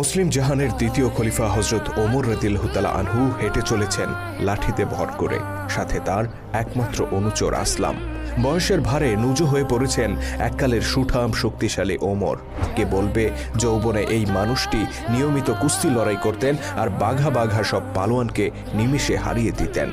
মুসলিম জাহানের দ্বিতীয় খলিফা হজরত ওমর রাদিয়াল্লাহু তাআলা আনহু হেঁটে চলেছেন লাঠিতে ভর করে, সাথে তার একমাত্র অনুচর আসলাম। বয়সের ভারে নুজু হয়ে পড়েছেন এককালের সুঠাম শক্তিশালী ওমর। কে বলবে যৌবনে এই মানুষটি নিয়মিত কুস্তি লড়াই করতেন আর বাঘা বাঘা সব পালোয়ানকে নিমিষে হারিয়ে দিতেন।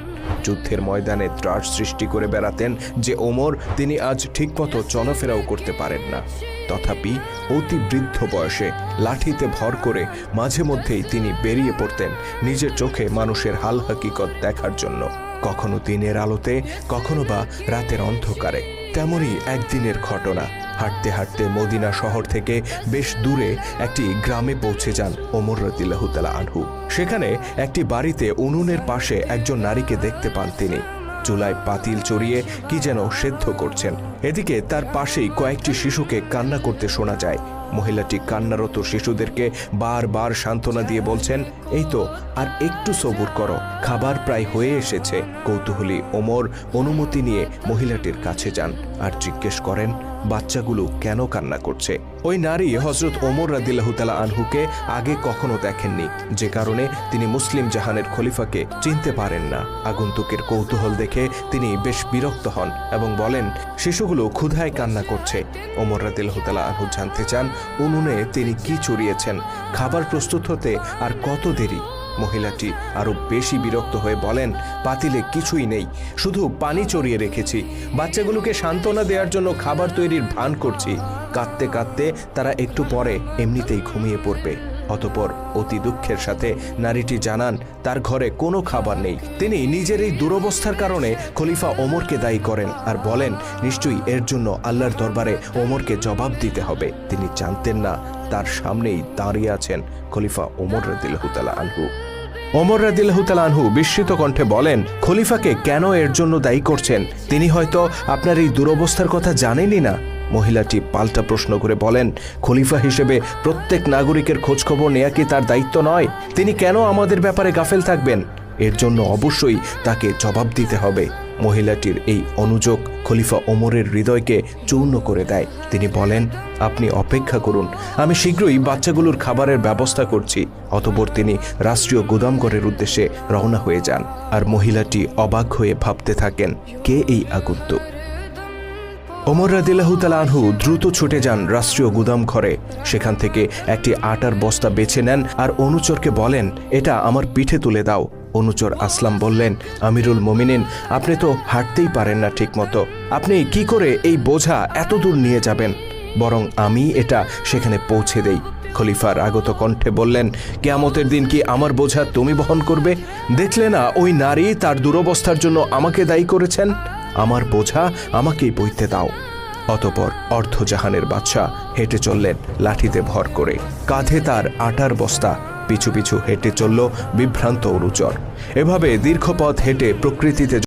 যুদ্ধের ময়দানে ত্রাস সৃষ্টি করে বেড়াতেন যে ওমর, তিনি আজ ঠিকমতো চলাফেরাও করতে পারেন না। তথাপি অতি বৃদ্ধ বয়সে লাঠিতে ভর করে মাঝে মধ্যেই তিনি বেরিয়ে পড়তেন নিজের চোখে মানুষের হাল হাকিকত দেখার জন্য, কখনো দিনের আলোতে, কখনো বা রাতের অন্ধকারে। তেমনই একদিনের ঘটনা। হাঁটতে হাঁটতে মদিনা শহর থেকে বেশ দূরে একটি গ্রামে পৌঁছে যান ওমর রাদিয়াল্লাহু তাআলা আনহু। সেখানে একটি বাড়িতে উনুনের পাশে একজন নারীকে দেখতে পান তিনি। চুলায় পাতিল চড়িয়ে কি যেন সেদ্ধ করছেন। এদিকে তার পাশেই কয়েকটি শিশুকে কান্না করতে শোনা যায়। মহিলাটি কান্নারত শিশুদেরকে বারবার সান্ত্বনা দিয়ে বলছেন, এই তো আর একটু সবুর করো, খাবার প্রায় হয়ে এসেছে। কৌতূহলী ওমর অনুমতি নিয়ে মহিলাটির কাছে যান আর জিজ্ঞেস করেন বাচ্চাগুলো কেন কান্না করছে। ওই নারী হজরত ওমর রাদিয়াল্লাহু তাআলা আনহুকে আগে কখনো দেখেননি, যে কারণে তিনি মুসলিম জাহানের খলিফাকে চিনতে পারেন না। আগন্তুকের কৌতূহল দেখে তিনি বেশ বিরক্ত হন এবং বলেন শিশুগুলো ক্ষুধায় কান্না করছে। ওমর রাদিয়াল্লাহু তাআলা আনহু জানতে চান উনুনে তিনি কি চড়িয়েছেন, খাবার প্রস্তুত হতে আর কত দেরি। মহিলাটি আরো বেশি বিরক্ত হয়ে বলেন, পাতিলে কিছুই নেই, শুধু পানি চড়িয়ে রেখেছি। বাচ্চাগুলোকে সান্ত্বনা দেওয়ার জন্য খাবার তৈরির ভান করছি। কাঁদতে কাঁদতে তারা একটু পরে এমনিতেই ঘুমিয়ে পড়বে। অতঃপর অতি দুঃখের সাথে নারীটি জানান তার ঘরে কোনো খাবার নেই। তিনি নিজের এই দুরবস্থার কারণে খলিফা ওমরকে দায়ী করেন আর বলেন নিশ্চয়ই এর জন্য আল্লাহর দরবারে ওমরকে জবাব দিতে হবে। তিনি জানতেন না তার সামনেই দাঁড়িয়ে আছেন খলিফা ওমর রাদিয়াল্লাহু তাআলা আনহু। ওমর রাদিয়াল্লাহু তাআলা আনহু বিস্মিত কণ্ঠে বলেন, খলিফাকে কেন এর জন্য দায়ী করছেন? তিনি হয়তো আপনার এই দুরবস্থার কথা জানেনই না। মহিলাটি পাল্টা প্রশ্ন করে বলেন, খলিফা হিসেবে প্রত্যেক নাগরিকের খোঁজখবর নেয়া কি তার দায়িত্ব নয়? তিনি কেন আমাদের ব্যাপারে গাফেল থাকবেন? এর জন্য অবশ্যই তাকে জবাব দিতে হবে। মহিলাটির এই অনুযোগ খলিফা ওমরের হৃদয়কে চূর্ণ করে দেয়। তিনি বলেন, আপনি অপেক্ষা করুন, আমি শীঘ্রই বাচ্চাগুলোর খাবারের ব্যবস্থা করছি। অতঃপর তিনি রাষ্ট্রীয় গুদামঘরের উদ্দেশ্যে রওনা হয়ে যান আর মহিলাটি অবাক হয়ে ভাবতে থাকেন কে এই আগন্তুক। ওমর রাদিয়াল্লাহু তাআলা আনহু দ্রুত ছুটে যান রাষ্ট্রীয় গুদাম ঘরে। সেখান থেকে একটি আটার বস্তা বেছে নেন আর অনুচরকে বলেন, এটা আমার পিঠে তুলে দাও। অনুচর আসলাম বললেন, আমিরুল মুমিনিন, আপনি তো হাঁটতেই পারেন না ঠিক মতো, আপনি কি করে এই বোঝা এত দূর নিয়ে যাবেন? বরং আমি এটা সেখানে পৌঁছে দেই। খলিফার আগত কণ্ঠে বললেন, কিয়ামতের দিন কি আমার বোঝা তুমি বহন করবে? দেখলে না ওই নারী তার দুরবস্থার জন্য আমাকে দায়ী করেছেন? আমার বোঝা আমাকেই বইতে দাও। অতঃপর অর্ধজাহানের বাদশা হেঁটে চললেন লাঠিতে ভর করে, কাঁধে তার আটার বস্তা, পিছু পিছু হেঁটে চলল বিভ্রান্ত অনুচর। এভাবে দীর্ঘ পথ হেঁটে প্রকৃতিতে